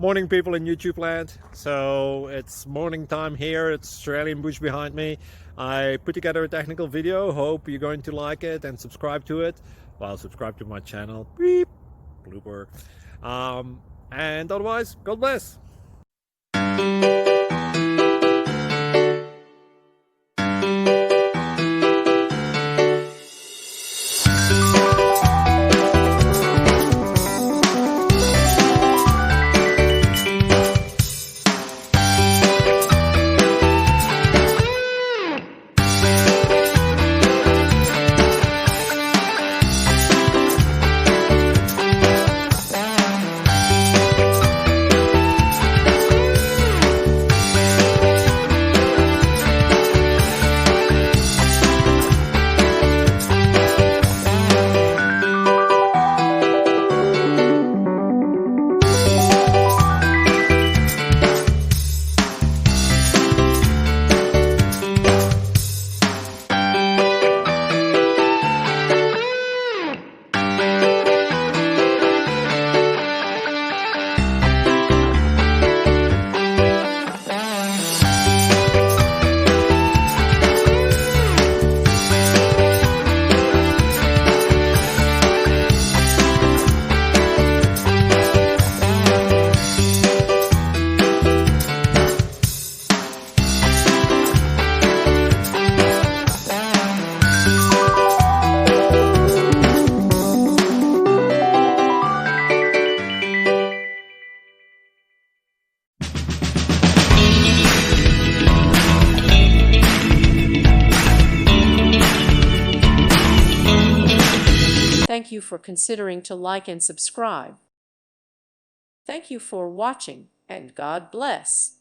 Morning, people in YouTube land. So it's morning time here. It's Australian bush behind me. I put together a technical video. Hope you're going to like it and subscribe to it. Well, subscribe to my channel. Beep. Blooper. And otherwise, God bless. Thank you for considering to like and subscribe. Thank you for watching, and God bless.